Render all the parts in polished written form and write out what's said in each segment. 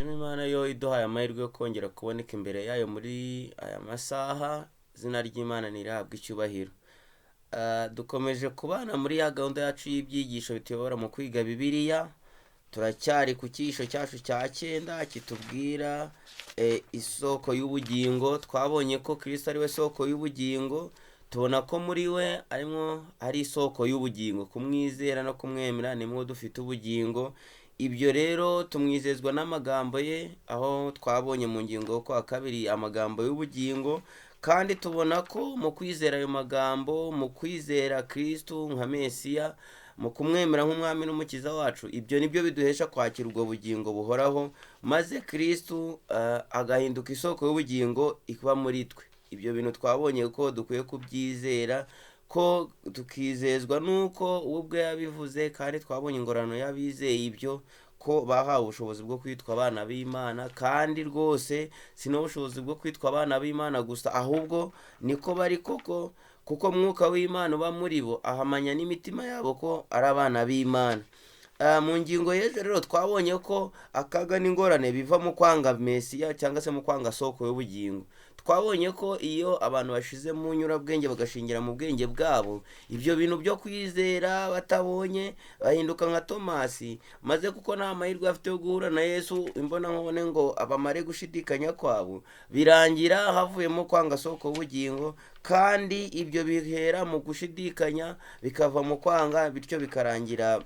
Imana yo iduhaye amahirwe yo kongera kuboneka imbere yayo muri aya masaha, izina ry'Imana nirihabwe icyubahiro. Dukomeje kubana muri ya gahunda yacu y'ibyigisho bituyobora mu kwiga Bibiliya. Turacyari ku cyigisho cyacu cya 9 kitubwira isoko y'ubugingo. Twabonye ko Kristo ari we soko y'ubugingo, tubona ko muri we ari isoko y'ubugingo. Kumwizera no kumwemera nimwo dufite ubugingo. Ibyo rero tumwizezwa n'amagambo ye, aho twabonye mu ngingo yo kwa kabiri amagambo y'ubugingo, kandi tubona ko mu kwizera ayo magambo, mu kwizera Kristo nka Mesiya, mu kumwemera nk'umwami n'umukiza wacu, ibyo nibyo biduhesha kwakira ubwo bugingo buhoraho, maze Kristo agahinduka isoko y'ubugingo iba muri twe. Ibyo bintu twabonye ko dukwiye kubyizera, ko tukizezwa nuko ubwe yabivuze, kandi twabonye ingorano y'abizeye ibyo, ko bahawe ubushobozi bwo kwitwa abana b'Imana. Kandi rwose si n'ubushobozi bwo kwitwa abana b'Imana gusa, ahubwo niko bari koko, kuko mwuka w'Imana uba muri bo ahamanya n'imitima yabo ko ari abana b'Imana. Mu ngingo y'ejo rero twabonye ko akaga n'ingorane biva mu kwanga Mesiya cyangwa se mu kwanga soko y'ubugingo. Twabonye ko iyo abantu bashize mu nyurabwenge bagashingira mu bwenge bwabo, ibyo bintu byo kwizera batabonye bahinduka nka Tomasi, maze kuko nta mahirwe afite yo guhura na Yesu imbonankubone ngo abamare gushidikanya kwabo, birangira havuyemo kwanga soko y'ubugingo. Kandi ibyo bihera mu gushidikanya bikava mu kwanga, bityo bikarangira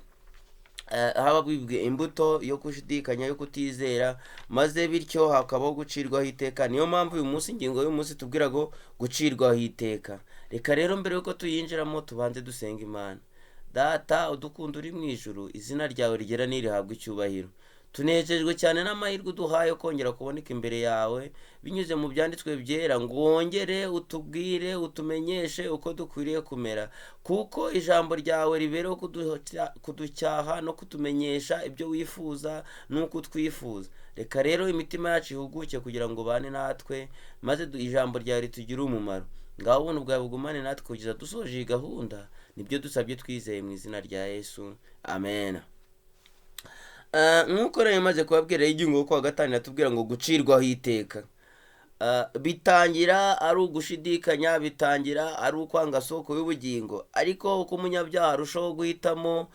haba bwibwe imbuto yo gushidikanya, yo kutizera, maze bityo hakabaho gucirwaho iteka. Niyo mpamvu uyu munsi ingingo y'umunsi tubwira ngo gucirwaho iteka. Reka rero mbere yuko tuyinjiramo tubanze dusenga Imana. Data udukunda uri mu ijuru, izina ryawe rigera nirihabwe icyubahiro. Tunejejwe cyane n'amahirwe uduhaye kongera kuboneka imbere yawe binyuze mu byanditswe byera, ngo wongere utubwire, utumenyeshe uko dukwiriye kumera, kuko ijambo ryawe ribereho kuducyaha no kutumenyesha ibyo wifuza n'uko twifuza. Reka rero imitima yacu ihuguke kugira ngo ubane natwe, maze ijambo ryawe ritugire umumaro. Ngaho ubuntu bwawe bugumane natwe kugeza dusoje iyi gahunda, nibyo dusabye twizeye mu izina rya Yesu, amen. Nk'uko rero maze kubabwira ingingo yo kwa gatanu natubwira ngo gucirwaho iteka. Bitangira ari ugushidikanya, bitangira ari ukwanga soko y'ubugingo, ariko uko umunyabyaha arushaho guhitamo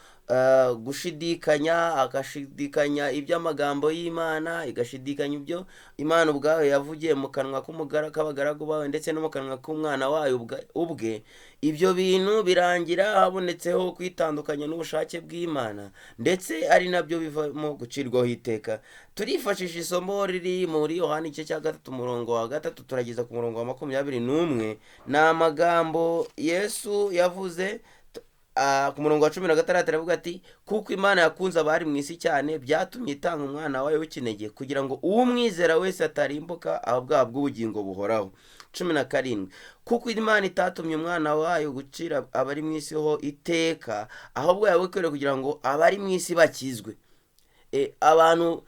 gushidikanya, agashidikanya iby'amagambo y'Imana, igashidikanya ibyo Imana ubwayo yavugiye mu kanwa k'abagaragu bawe ndetse no mu kanwa k'umwana wayo ubwe, ibyo bintu birangira habonetseho kwitandukanya n'ubushake bw'Imana, ndetse ari nabyo bivamo gucirwaho iteka. Turifashisha isomo riri muri Yohana igice cya 3 umurongo wa 3 turageza ku murongo wa 21. Ni amagambo Yesu yavuze ku murongo wa 16 aravuga ati, kuko Imana yakunze abari mu isi cyane byatumye itanga umwana wayo w'ikinege, kugira ngo uwumwizera wese atarimbuka ahubwo ahabwe ubugingo buhoraho. 17, kuko Imana itatumye umwana wayo gucira abari mu isi ho iteka, ahubwo yawikoreye kugira ngo abari mu isi bakizwe. Abantu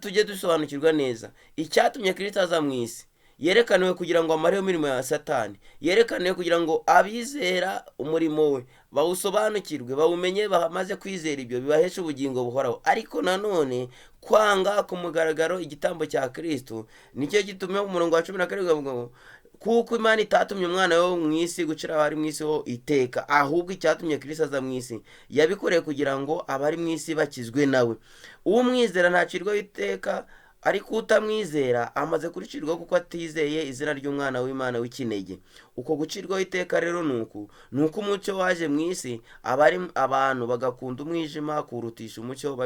tujye dusobanukirwa neza icyatumye Kristo aza mu isi. Yerekaniwe kugira ngo amareho imirimo ya Satani, yerekaniwe kugira ngo abizera umurimo we bawusobanukirwe, bawumenye, bamaze kwizera ibyo bibahesha ubugingo buhoraho. Ariko nanone kwanga ku mugaragaro igitambo cya Kristo nicyo gitumye mu murongo wa 17 ngo, kuko Imana itatumye umwana wo mu isi gucira abari mu isi ho iteka, ahubwo icyatumye Kristo aza mu isi yabikoreye kugira ngo abari mu isi bakizwe nawe. Uwumwizera ntacirwaho iteka, ariko utamwizera amaze kuricirwaho kuko atizeye izina ry'umwana w'Imana w'ikinege. Uko gucirwaho iteka rero nuko umucyo waje mu isi, abantu bagakunda umwijima kurutisha umucyo,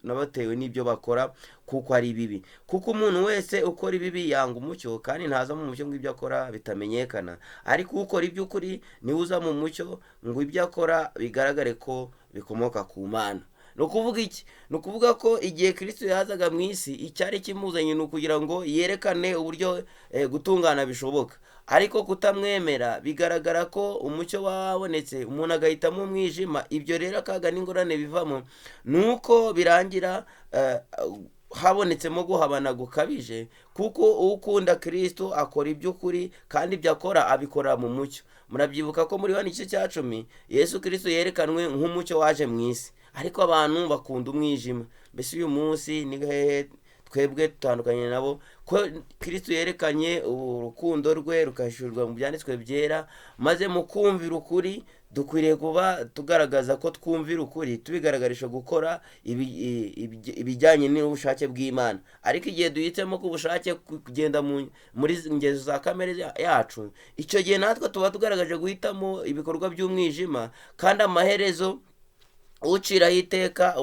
batewe n'ibyo bakora kuko ari bibi. Kuko umuntu wese ukora ibibi yanga umucyo, kandi ntaza mu mucyo ngo ibyo akora bitamenyekana. Ariko ukora iby'ukuri niwe uza mu mucyo, ngo ibyo akora bigaragare ko bikomoka ku Mana. Ni ukuvuga iki? Ni ukuvuga ko igihe Kristo yazaga mu isi, icyari kimuzanye ni ukugira ngo yerekane uburyo gutungana bishoboka. Ariko kutamwemera bigaragara ko umucyo wabonetse, umuntu agahitamo umwijima. Ibyo rero akaga n'ingorane bivamo nuko birangira habonetsemo guhabana gukabije, kuko ukunda Kristo akora iby'ukuri, kandi ibyo akora abikora mu mucyo. Murabyibuka ko muri Yohana igice cya 10 Yesu Kristo yerekanwe nk'umucyo waje mu isi. ariko abantu bakunda umwijima. Mbese uyu munsi ni hehe twebwe dutandukanye nabo? Ko Kristo yerekanye urukundo rwe rukahishurwa mu byanditswe byera, maze mu kumvira ukuri dukwiriye kuba tugaragaza ko twumvira ukuri, tubigaragarisha gukora ibijyanye n'ubushake bw'Imana. Ariko igihe duhitemo ko ubushake kugenda muri ingeso za kamere yacu, icyo gihe natwe tuba tugaragaje guhitamo ibikorwa by'umwijima, kandi amaherezo uwaciraho iteka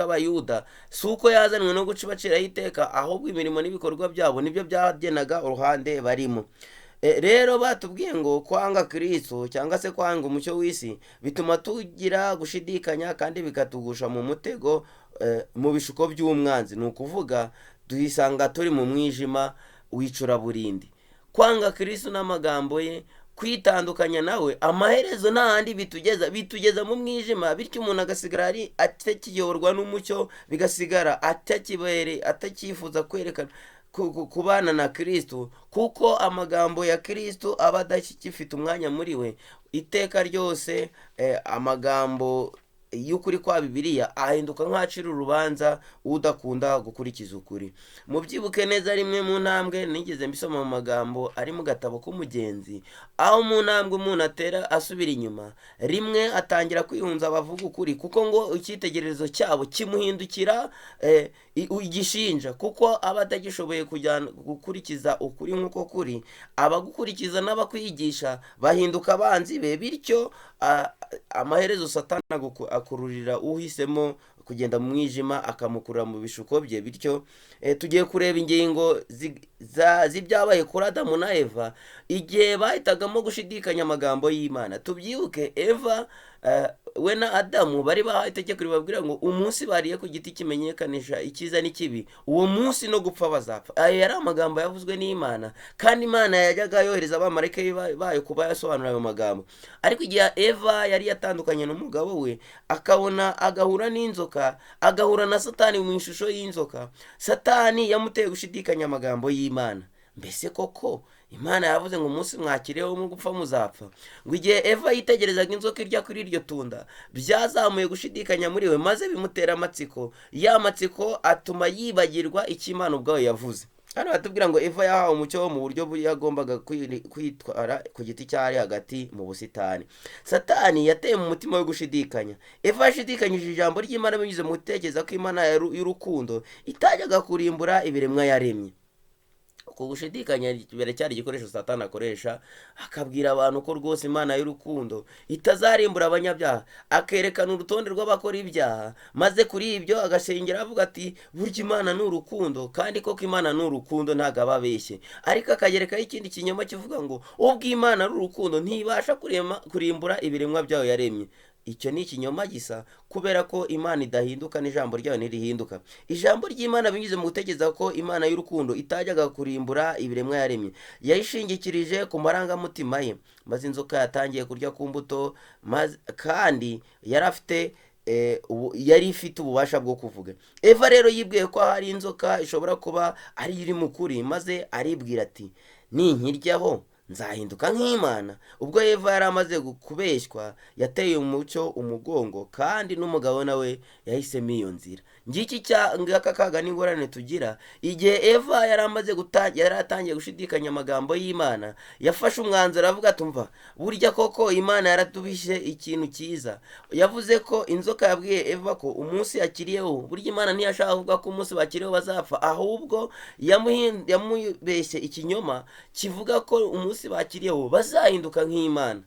abayuda si uko yazanwe no guca baciraho iteka, ahubwo imirimo n'ibikorwa byabo nibyo byagenaga uruhande barimo. Rero batubwiye ngo kwanga Kristo cyangwa se kwanga umucyo w'isi bituma tugira gushidikanya, kandi bikatugusha mu mutego, mu bishuko by'umwanzi. Ni ukuvuga duhisanga turi mu mwijima w'icuraburindi. Kwanga Kristo n'amagambo ye, kwitandukanya nawe, amaherezo nta handi bitugeza mu mwijima, bityo umuntu agasigara ari atakiyoborwa n'umucyo, bigasigara atakifuza kwerekana kubana na Kristo, kuko amagambo ya Kristo aba adakifite umwanya muri we. Iteka ryose amagambo y'ukuri kwa Bibiliya ahinduka nk'acira urubanza udakunda gukurikiza ukuri. Mubyibuke neza, rimwe mu ntambwe nigeze mbisoma mu magambo ari mu gatabo k'umugenzi, aho mu ntambwe umuntu atera asubira inyuma, rimwe atangira kwihunza abavuga ukuri, kuko ngo icyitegererezo cyabo kimuhindukira igishinja, kuko aba atagishoboye gukurikiza ukuri nk'uko kuri. Abagukurikiza n'abakwigisha bahinduka abanzi be, bityo amaherezo Satani akururira uhisemo kugenda mu mwijima akamukurura mu bishuko bye. Bityo tugiye kureba ingingo z'ibyabaye kuri Adamu na Eva igihe bahitagamo gushidikanya amagambo y'Imana. Tubyibuke, Eva we na Adamu bari bahaye itegeko ribabwira ngo umunsi bariye ku giti kimenyekanisha icyiza n'ikibi, uwo munsi no gupfa bazapfa. Ayo yari amagambo yavuzwe n'Imana, kandi Imana yajyaga yohereza abamarayika bayo kuba yasobanura ayo magambo. Ariko igihe Eva yari yatandukanye n'umugabo we, akabona agahura n'inzoka, agahura na Satani mu ishusho y'inzoka, Satani yamuteye gushidikanya amagambo y'Imana. Mbese koko Imana yavuze ngo umunsi mwakiriyeho mu gupfa muzapfa? Ngo igihe Eva yitegerezaga inzoka irya kuri iryo tunda, byazamuye gushidikanya muri we, maze bimutera amatsiko. Ya matsiko atuma yibagirwa icyo Imana ubwayo yavuze. Hano batubwira ngo Eva yahawe umucyo wo mu buryo yagombaga kwitwara ku giti cyari hagati mu busitani. Satani yateye mu mutima wo gushidikanya. Eva yashidikanyije ijambo ry'Imana binyuze mu gutekereza ko Imana y'urukundo itajyaga kurimbura ibiremwa yaremye. Uko gushidikanya biracyari igikoresho Satani akoresha, akabwira abantu ko rwose Imana y'urukundo itazarimbura abanyabyaha, akerekana urutonde rw'abakora ibyaha, maze kuri ibyo agasengera avuga ati burya Imana ni urukundo, kandi koko Imana ni urukundo ntabwo aba abeshye. Ariko akagerekaho ikindi kinyoma kivuga ngo ubwo Imana ari urukundo ntibasha kurimbura ibiremwa byayo yaremye. Icyo ni ikinyoma gisa, kubera ko Imana idahinduka n'ijambo ryayo ntirihinduka. Ijambo ry'Imana binyuze mu gutekereza ko Imana y'urukundo itajyaga kurimbura ibiremwa yaremye, yayishingikirije ku marangamutima ye, maze inzoka yatangiye kurya ku mbuto, kandi yari ifite ububasha bwo kuvuga. Eva rero yibwiye ko hari inzoka ishobora kuba ari iri mu kuri, maze aribwira ati ninkiryaho nzahinduka nk'Imana. Ubwo Eva yari amaze kubeshywa, yateye umucyo umugongo, kandi n'umugabo nawe yahisemo iyo nzira. Ngiki ngaka kaga n'ingorane tugira igihe Eva yari atangiye gushidikanya amagambo y'Imana, yafashe umwanzuro avuga tumva burya koko Imana yaratubishye ikintu cyiza. Yavuze ko inzoka yabwiye Eva ko umunsi yakiriyeho, burya Imana ntiyashaka kuvuga ko umunsi bakiriyeho bazapfa, ahubwo yamubeshye ikinyoma kivuga ko umunsi bakiriyeho bazahinduka nk'Imana.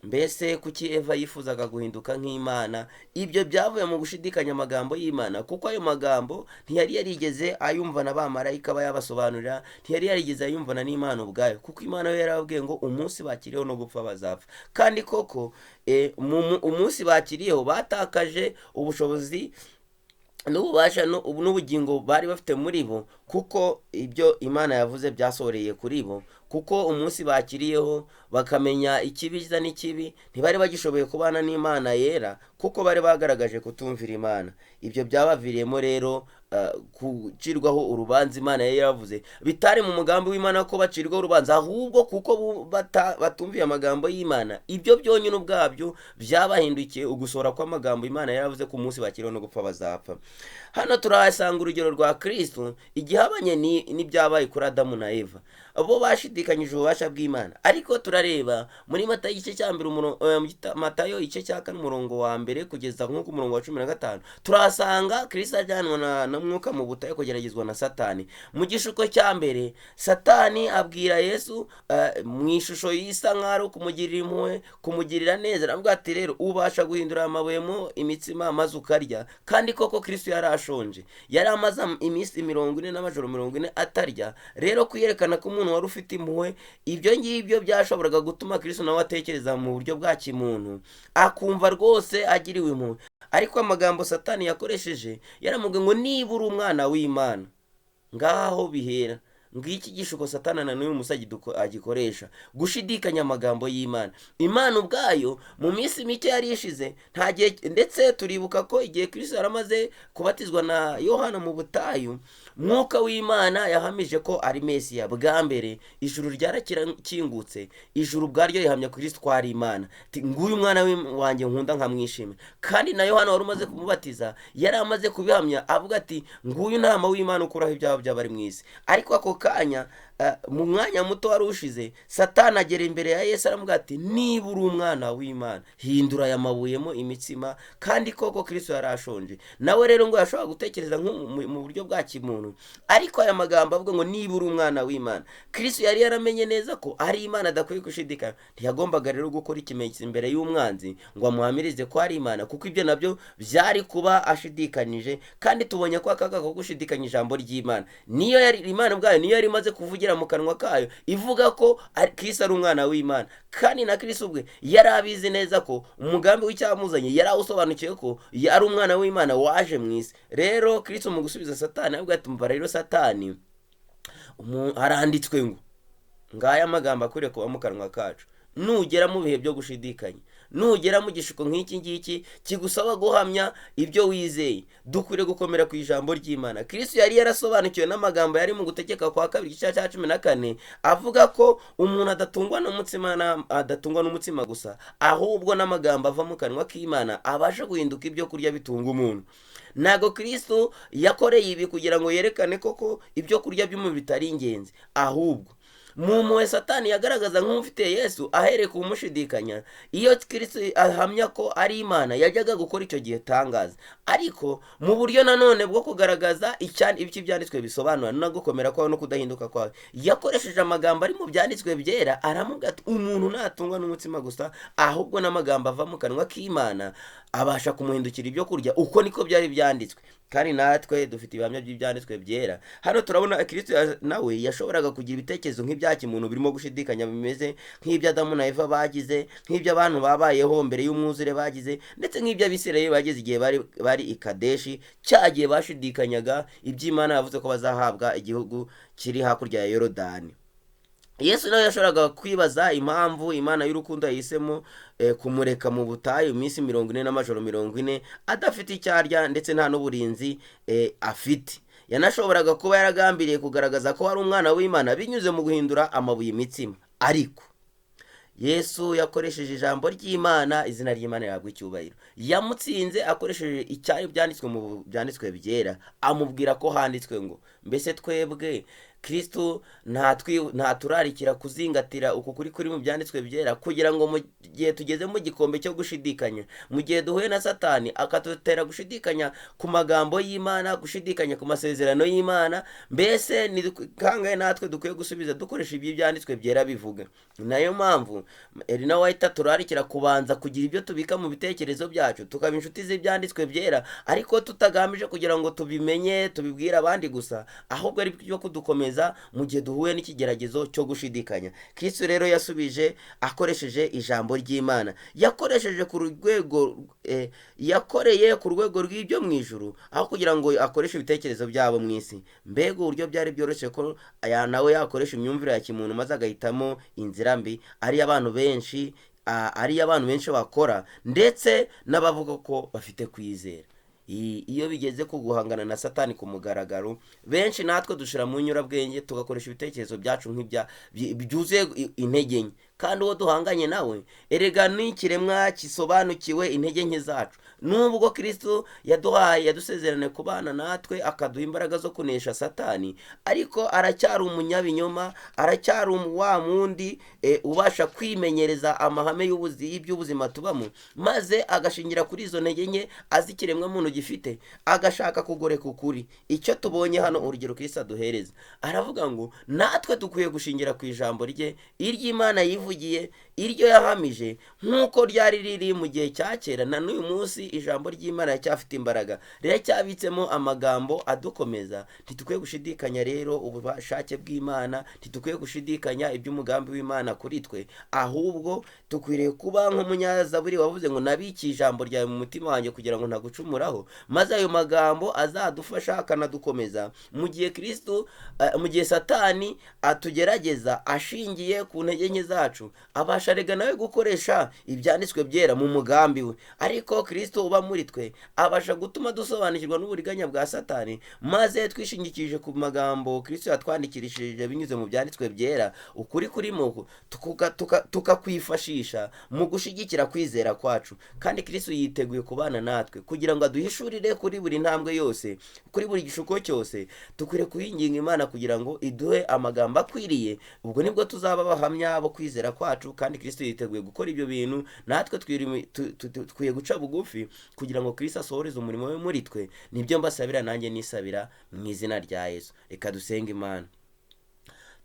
Mbese kuki Eva yifuzaga guhinduka nk'Imana? Ibyo byavuye mu gushidikanya amagambo y'Imana, kuko ayo magambo ntiyari yarigeze ayumva na bamarayika bayabasobanurira, ntiyari yarigeze ayumvana n'Imana ubwayo, kuko Imana yo yarababwiye ngo umunsi bakiriyeho no gupfa bazapfa. Kandi koko umunsi bakiriyeho batakaje ubushobozi n'ububasha n'ubugingo bari bafite muri bo, kuko ibyo Imana yavuze byasohoreye kuri bo. Kuko umunsi bakiriyeho bakamenya ikibiza n'ikibi, ntibari bagishoboye kubana n'Imana yera, kuko bari bagaragaje kutumvira Imana. Ibyo byabaviriyemo rero gucirwaho urubanza Imana yari yaravuze, bitari mu mugambi w'Imana ko bacirwaho urubanza, ahubwo kuko batumviye amagambo y'Imana, ibyo byonyine ubwabyo byabahindukiye ugusohora kw'amagambo Imana yari yaravuze ku munsi bakiriho no gupfa bazapfa. Hano turahasanga urugero rwa Kristo igihabanye n'ibyabaye kuri Adamu na Eva, bo bashidikanyije ububasha bw'Imana. Ariko turareba muri Matayo igice cya mbere, Matayo igice cya kane umurongo wa mbere kugeza nko ku murongo wa 15, turahasanga Kristo ajyanwa na mwuka mu butayu kugeragezwa na Satani. Mu gishuko cya mbere Satani abwira Yesu mu ishusho y'isa nk'aho kumugirira impuhwe, kumugirira neza, aravuga ati rero ubasha guhindura amabuye mo imitsima maze ukarya. Kandi koko Kristo yari ashonje, yari amaze iminsi 40 n'amajoro 40 atarya. Rero kuyerekana ko umuntu wari ufite impuhwe, ibyo ngibyo byashoboraga gutuma Kristo nawe atekereza mu buryo bwa kimuntu, akumva rwose agiriwe impuhwe. Ariko amagambo Satani yakoresheje yaramubwiye ngo niba uri umwana w'Imana, ngaho bihera. Ngiki gishuko Satani na n'uyu musa agikoresha, gushidikanya amagambo y'Imana. Imana ubwayo mu minsi mike yari ishize, nta gihe, ndetse turibuka ko igihe Kristo yaramaze kubatizwa na Yohana mu butayu, mwuka w'Imana yahamije ko ari Mesiya. Bwa mbere ijuru ryarakingutse, ijuru ubwaryo rihamya Kristo ko ari Imana, nguyu mwana wanjye nkunda nkamwishimira. Kandi na Yohana wari umaze kumubatiza yari amaze kubihamya, avuga ati nguyu ntama w'Imana ukuraho ibyaha by'abari mu isi. Ariko ako kanya mu mwanya muto wari ushize, Satani agera imbere ya Yesu aramubwira ati niba uri umwana w'Imana, hindura aya mabuyemo imitsima. Kandi koko Kristo yari ashonje, nawe rero ngo yashobora gutekereza mu buryo bwa kimuntu. Ariko aya magambo avuga ngo niba uri umwana w'Imana, Kristo yari yaramenye neza ko ari Imana, adakwiye gushidikanya. Ntiyagombaga rero gukora ikimenyetso imbere y'umwanzi ngo amuhamirize ko ari Imana, kuko ibyo nabyo byari kuba ashidikanyije. Kandi tubonye ko akaga ko gushidikanya ijambo ry'Imana, niyo yari Imana ubwayo niyo yari imaze kuvugira mu kanwa kayo ivuga ko Kristo ari umwana w'Imana. Kandi na Kristo ubwe yari abizi neza ko umugambi w'icyamuzanye yari awusobanukiwe ko ari umwana w'Imana waje mu isi. Rero Kristo mu gusubiza Satani avuga ati mva rero Satani, haranditswe ngo, ngaya amagambo akwiriye kuba mu kanwa kacu. Nugera mu bihe byo gushidikanya, nugera mu gishuko nk'iki ngiki kigusaba guhamya ibyo wizeye, dukwiriye gukomera ku ijambo ry'Imana. Kristo yari yarasobanukiwe n'amagambo yari mu Gutegeka kwa 2 igice cya 14 avuga ko umuntu adatungwa n'umutsima gusa, ahubwo n'amagambo ava mu kanwa k'Imana abasha guhinduka ibyo kurya bitunga umuntu. Ntago Kristo yakoreye ibi kugira ngo yerekane koko ibyo kurya by'umubiri bitari ingenzi, ahubwo mu mpuhwe Satani yagaragaza nk'ufite Yesu ahereye ku mushidikanya. Iyo Kristo ahamya ko ari Imana, yajyaga gukora icyo gihe tangaza. Ariko mu buryo nanone bwo kugaragaza ibiki byanditswe bisobanura no gukomera kwawe no kudahinduka kwawe, yakoresheje amagambo ari mu byanditswe byera. Aramuga ati umuntu ntatungwa n'umutsima gusa, ahubwo n'amagambo ava mu kanwa k'Imana abasha kumuhindukira ibyo kurya. Uko niko byari byanditswe. Kandi natwe dufite ibihamya by'ibyanditswe byera. Hano turabona Kristo nawe yashoboraga kugira ibitekerezo nk'ibya kimuntu birimo gushidikanya, bimeze nk'ibyo Adamu na Eva bagize, nk'ibyo abantu babayeho mbere y'umwuzure bagize, ndetse nk'ibyo Abisirayeli bagize igihe bari i Kadeshi, cyagiye bashidikanyaga iby'Imana yavuze ko bazahabwa igihugu kiri hakurya ya Yorodani. Yesu nawe yashoboraga kwibaza impamvu Imana y'urukundo yahisemo kumureka mu butayu iminsi 40 n'amajoro 40 adafite icyarya ndetse nta n'uburinzi afite. Yanashoboraga kuba yaragambiriye kugaragaza ko ari umwana w'Imana binyuze mu guhindura amabuye imitsima. Ariko Yesu yakoresheje ijambo ry'Imana, izina ry'Imana yagwa icyubahiro. Yamutsinze akoresheje icyari byanditswe mu byanditswe byera, amubwira ko handitswe ngo, mbese twebwe Kristo ntaturarikira kuzingatira uku kuri mu byanditswe byera, kugira ngo mu gihe tugeze mu gikombe cyo gushidikanya, mu gihe duhuye na Satani akatutera gushidikanya ku magambo y'Imana, gushidikanya ku masezerano y'Imana, mbese ni kangahe natwe dukwiye gusubiza dukoresha ibyo byanditswe byera bivuga. Nayo mpamvu Elina White turarikira kubanza kugira ibyo tubika mu bitekerezo byacu, tukaba inshuti z'ibyanditswe byera, ariko tutagamije kugira ngo tubimenye tubibwire abandi gusa, ahubwo ari byo kudukomeza mu gihe duhuye n'ikigeragezo cyo gushidikanya. Kristo rero yasubije akoresheje ijambo ry'Imana, yakoresheje yakoreye ku rwego rw'ibyo mu ijuru, aho kugira ngo akoreshe ibitekerezo byabo mu isi. Mbega uburyo byari byoroshye ko nawe yakoresha imyumvire ya kimuntu maze agahitamo inzira mbi, ari abantu benshi bakora, ndetse n'abavuga ko bafite kwizera. iyo bigeze ku guhangana na satani ku mugaragaro, benshi natwe dushira mu nyurabwenge tugakoresha ibitekerezo byacu byuzuye intege nke, kandi uwo duhanganye nawe erega ni ikiremwa gisobanukiwe intege nke zacu. Nubwo Kristo yadusezerane kubana natwe akaduha imbaraga zo kunesha satani, ariko aracyari umunyabinyoma, aracyari wa mundi ubasha kwimenyereza amahame y'iby'ubuzima tubamo, maze agashingira kuri izo ntege nke azi ikiremwa muntu gifite, agashaka kugoreka ukuri. Icyo tubonye hano, urugero Kristo aduhereza, aravuga ngo natwe dukwiye gushingira ku ijambo rye, iry'Imana yivugiye, iryo yahamije nk'uko ryari riri mu gihe cya kera. Na n'uyu munsi ijambo ry'Imana riracyafite imbaraga, riracyabitsemo amagambo adukomeza. Ntidukwiye gushidikanya rero ububashake bw'Imana, ntidukwiye gushidikanya iby'umugambi w'Imana kuri twe, ahubwo dukwiriye kuba nk'umunyazaburi wavuze ngo nabikiye ijambo ryawe mu mutima wanjye kugira ngo ntagucumuraho, maze ayo magambo azadufasha akanadukomeza mu gihe Kristo mu gihe satani atugerageza ashingiye ku ntege nke zacu. Abasha rega nawe gukoresha ibyanditswe byera mu mugambi we, ariko Kristo uba muri twe abasha gutuma dusobanukirwa n'uburiganya bwa satani, maze twishingikirije ku magambo Kristo yatwandikirishije binyuze mu byanditswe byera, ukuri kurimo tukakwifashisha mu gushigikira kwizera kwacu. Kandi Kristo yiteguye kubana natwe kugira ngo aduhishurire kuri buri ntambwe yose, kuri buri gishuko cyose. Dukwiriye kuhinginga Imana kugira ngo iduhe amagambo akwiriye, ubwo nibwo tuzaba abahamya bo kwizera kwacu. Kandi Kristo yiteguye gukora ibyo bintu, natwe tukwiye guca bugufi kugira ngo Kristo asohoreze umurimo we muri twe. Nibyo mbasabira, nanjye nisabira mu izina rya Yesu. Reka dusenge Imana.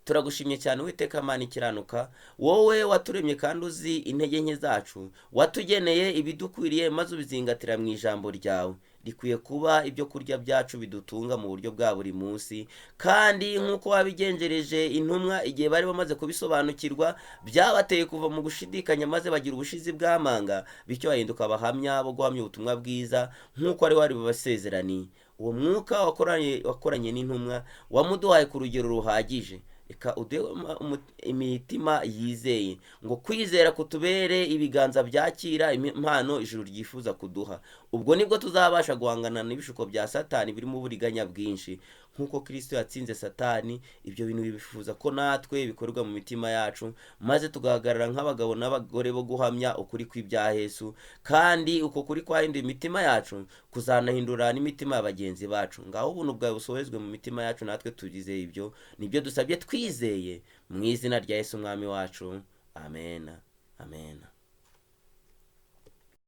Turagushimye cyane Uwiteka Mana ikiranuka, wowe waturemye kandi uzi intege nke zacu, watugeneye ibidukwiriye maze ubizingatira mu ijambo ryawe. Rikwiye kuba ibyo kurya byacu bidutunga mu buryo bwa buri munsi, kandi nk'uko wabigenjereje intumwa igihe bari bamaze kubisobanukirwa, byabateye kuva mu gushidikanya maze bagira ubushizi bw'amanga, bityo bahinduka abahamya bo guhamya ubutumwa bwiza nk'uko wari babasezeraniye. Uwo mwuka wakoranye n'intumwa wamuduhaye ku rugero ruhagije. Reka uduhe imitima yizeye, ngo kwizera kutubere ibiganza byakira impano ijuru ryifuza kuduha. Ubwo nibwo tuzabasha guhangana n'ibishuko bya satani birimo uburiganya bwinshi. Nk'uko Kristo yatsinze satani, ibyo bintu bifuza ko natwe bikorwa mu mitima yacu, maze tugahagarara nk'abagabo n'abagore bo guhamya ukuri kw'ibya Yesu. Kandi uko kuri kwahinduye imitima yacu kuzanahindura n'imitima ya bagenzi bacu. Ngaho ubuntu bwawe busohezwe mu mitima yacu, natwe tugize ibyo. Nibyo dusabye twizeye mu izina rya Yesu Umwami wacu. Amen. Amen.